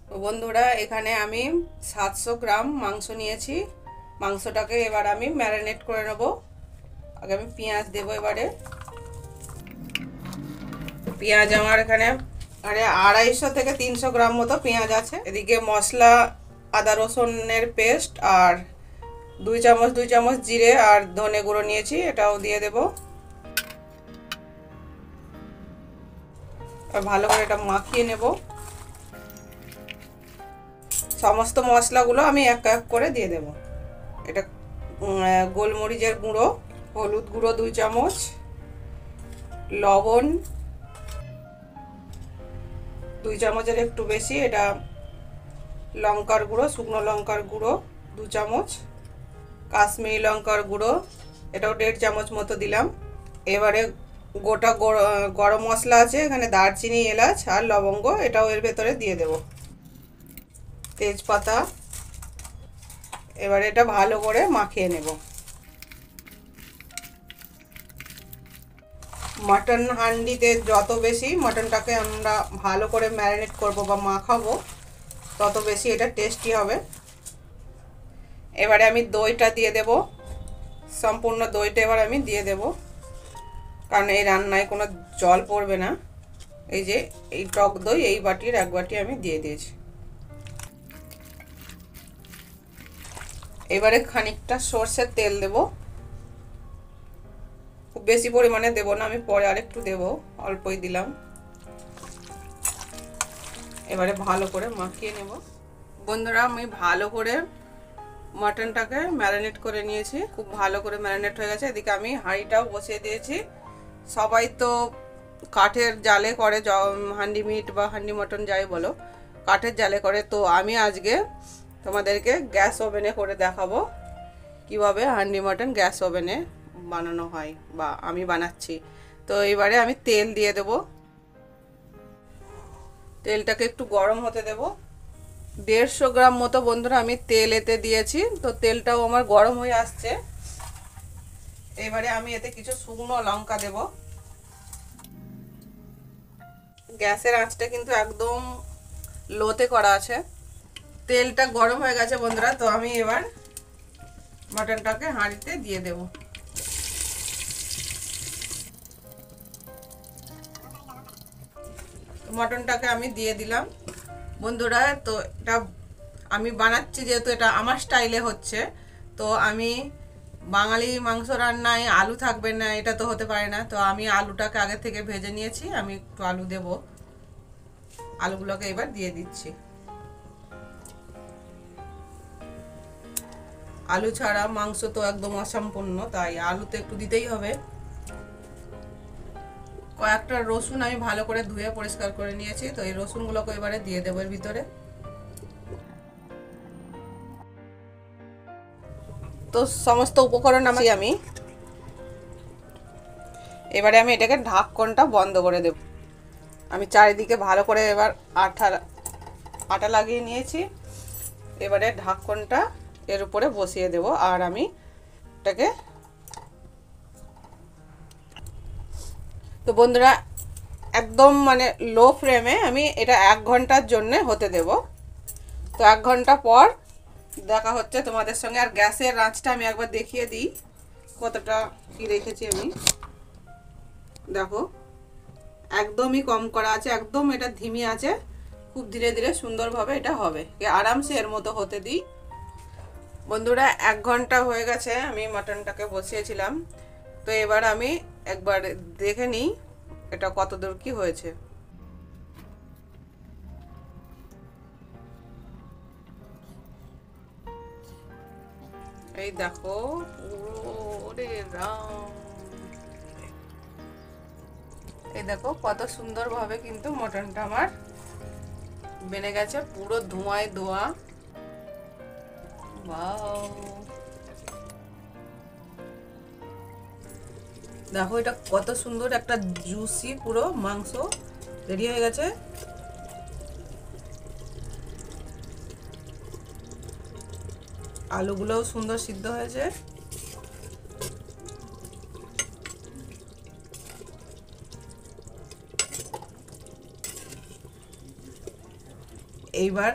তো বন্ধুরা এখানে আমি 700 গ্রাম মাংস নিয়েছি। মাংসটাকে এবার আমি ম্যারিনেট করে নেব। আগে আমি পেঁয়াজ দেবো। এবারে পেঁয়াজ আমার এখানে 250 থেকে 300 গ্রাম মতো পেঁয়াজ আছে। এদিকে মশলা আদা রসুনের পেস্ট আর 2 চামচ জিরে আর ধনে গুঁড়ো নিয়েছি, এটাও দিয়ে দেব। আর ভালো করে এটা মাখিয়ে নেব। সমস্ত মশলাগুলো আমি এক এক করে দিয়ে দেব। এটা গোলমরিচের গুঁড়ো, হলুদ গুঁড়ো 2 চামচ, লবণ 2 চামচের একটু বেশি, এটা লঙ্কার গুঁড়ো, শুকনো লঙ্কার গুঁড়ো 2 চামচ, কাশ্মীরি লঙ্কার গুঁড়ো এটাও 1.5 চামচ মতো দিলাম। এবারে গোটা গরম মশলা আছে এখানে, দারচিনি এলাচ আর লবঙ্গ, এটাও এর ভেতরে দিয়ে দেব। তেজপাতা। এবারে এটা ভালো করে মাখিয়ে নেব। মাটন হান্ডিতে যত বেশি মাটনটাকে আমরা ভালো করে ম্যারিনেট করব বা মাখাবো তত বেশি এটা টেস্টি হবে। এবারে আমি দইটা দিয়ে দেব। সম্পূর্ণ দইটা এবার আমি দিয়ে দেব, কারণ এই রান্নায় কোনো জল পড়বে না। এই যে এই টক দই এই বাটির 1 বাটি আমি দিয়ে দিয়েছি। এবারে খানিকটা সর্ষের তেল দেব। খুব বেশি পরিমাণে দেব না, আমি পরে আরেকটু দেব, অল্পই দিলাম। এবারে ভালো করে মাখিয়ে নেব। বন্ধুরা আমি ভালো করে মাটনটাকে ম্যারিনেট করে নিয়েছি, খুব ভালো করে ম্যারিনেট হয়ে গেছে। এদিকে আমি হাঁড়িটাও বসিয়ে দিয়েছি। সবাই তো কাঠের জালে করে, হান্ডি মিট বা হান্ডি মটন যাই বলো, কাঠের জালে করে। তো আমি আজকে তোমাদেরকে গ্যাস ওভেনে করে দেখাবো কিভাবে হান্ডি মটন গ্যাস ওভেনে বানানো হয় বা আমি বানাচ্ছি। তো এবারে আমি তেল দিয়ে দেব। তেলটাকে একটু গরম হতে দেব। 150 গ্রাম মতো বন্ধুরা আমি তেল এতে দিয়েছি। তো তেলটাও আমার গরম হয়ে আসছে। এবারে আমি এতে কিছু শুকনো লঙ্কা দেব। গ্যাসের আঁচটা কিন্তু একদম লোতে করা আছে। তেলটা গরম হয়ে গেছে বন্ধুরা। তো আমি এবার মাটনটাকে হাঁড়িতে দিয়ে দেব। মটনটাকে আমি দিয়ে দিলাম বন্ধুরা। তো এটা আমি বানাচ্ছি যেহেতু এটা আমার স্টাইলে হচ্ছে, তো আমি বাঙালি মাংস রান্নায় আলু থাকবে না এটা তো হতে পারে না। তো আমি আলুটাকে আগে থেকে ভেজে নিয়েছি, আমি একটু আলু দেব। আলুগুলোকে এবার দিয়ে দিচ্ছি। আলু ছাড়া মাংস তো একদম অসম্পূর্ণ, তাই আলু তো একটু দিতেই হবে। কয়েকটা রসুন আমি ভালো করে ধুয়ে পরিষ্কার করে নিয়েছি, তো এই রসুনগুলোকে এবারে দিয়ে দেবো এর ভিতরে। তো সমস্ত উপকরণ আমি এবারে আমি এটাকে ঢাকনটা বন্ধ করে দেব। আমি চারিদিকে ভালো করে এবার আটা লাগিয়ে নিয়েছি। এবারে ঢাকনটা এর উপরে বসিয়ে দেব। আর আমি এটাকে, তো বন্ধুরা একদম মানে লো ফ্লেমে আমি এটা 1 ঘন্টার জন্য হতে দেব। তো 1 ঘন্টা পর দেখা হচ্ছে তোমাদের সঙ্গে। আর গ্যাসের আঁচটা আমি একবার দেখিয়ে দিই কতটা কি রেখেছি আমি। দেখো একদমই কম করা আছে, একদম এটা ধিমি আছে। খুব ধীরে ধীরে সুন্দরভাবে এটা হবে, আরামসে এর মতো হতে দিই। বন্ধুরা 1 ঘন্টা হয়ে গেছে আমি মাটনটাকে বসিয়েছিলাম। তো এবার আমি একবার দেখে নিই এটা কত দূর কি হয়েছে। এই দেখো ওরে রাম, এই দেখো কত সুন্দরভাবে কিন্তু মটনটা আমার বেনে গেছে, পুরো ধোঁয়ায় ধোয়া। ওয়াও, দেখো এটা কত সুন্দর একটা জুসি পুরো মাংস রেডি হয়ে গেছে। আলুগুলোও সুন্দর সিদ্ধ হয়েছে। এইবার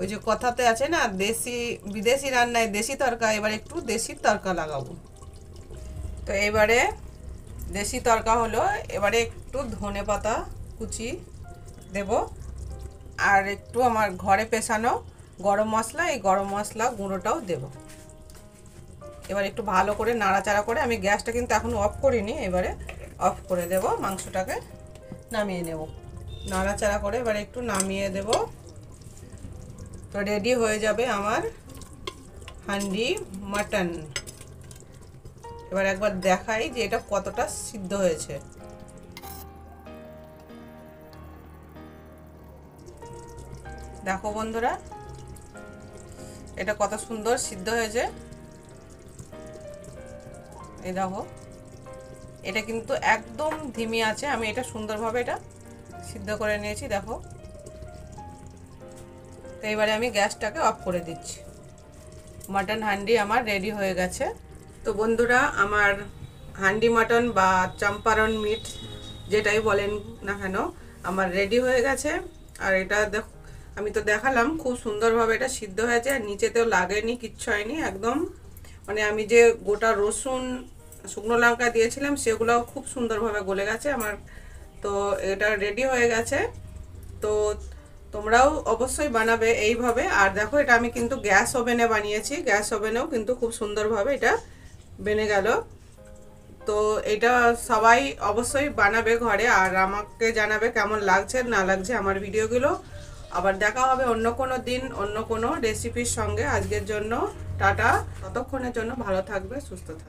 ওই যে কথাতে আছে না, দেশি বিদেশি রান্নায় দেশি তড়কা, এবার একটু দেশি তড়কা লাগাবো। তো এবারে দেশি তড়কা হলো, এবারে একটু ধনেপাতা কুচি দেব, আর একটু আমার ঘরে পেশানো গরম মশলা, এই গরম মশলা গুঁড়োটাও দেব। এবার একটু ভালো করে নাড়াচাড়া করে, আমি গ্যাসটা কিন্তু এখন অফ করিনি, এবারে অফ করে দেব, মাংসটাকে নামিয়ে নেব। নাড়াচাড়া করে এবারে একটু নামিয়ে দেব। তো রেডি হয়ে যাবে আমার হান্ডি মাটন। এবার একবার দেখাই যে এটা কতটা সিদ্ধ হয়েছে। দেখো বন্ধুরা, এটা কত সুন্দর সিদ্ধ হয়েছে। এই দেখো, এটা কিন্তু একদম ধিমি আছে, আমি এটা সুন্দরভাবে এটা সিদ্ধ করে নিয়েছি। দেখো, তো এবারে আমি গ্যাসটাকে অফ করে দিচ্ছি। মাটন হান্ডি আমার রেডি হয়ে গেছে। তো বন্ধুরা, আমার হান্ডি মাটন বা চম্পারন মিট যেটাই বলেন না কেন, আমার রেডি হয়ে গেছে। আর এটা আমি তো দেখালাম খুব সুন্দরভাবে এটা সিদ্ধ হয়েছে, আর নিচেতেও লাগেনি, কিচ্ছু হয়নি একদম। মানে আমি যে গোটা রসুন শুকনো লঙ্কা দিয়েছিলাম সেগুলোও খুব সুন্দরভাবে গলে গেছে আমার। তো এটা রেডি হয়ে গেছে। তো তোমরাও অবশ্যই বানাবে এইভাবে। আর দেখো, এটা আমি কিন্তু গ্যাস ওভেনে বানিয়েছি, গ্যাস ওভেনেও কিন্তু খুব সুন্দরভাবে এটা বেনে গেল। তো এটা সবাই অবশ্যই বানাবে ঘরে, আর আমাকে জানাবে কেমন লাগছে না লাগছে আমার ভিডিওগুলো। আবার দেখা হবে অন্য কোনো দিন অন্য কোনো রেসিপির সঙ্গে। আজকের জন্য টাটা, ততক্ষণের জন্য ভালো থাকবে, সুস্থ থাকবে।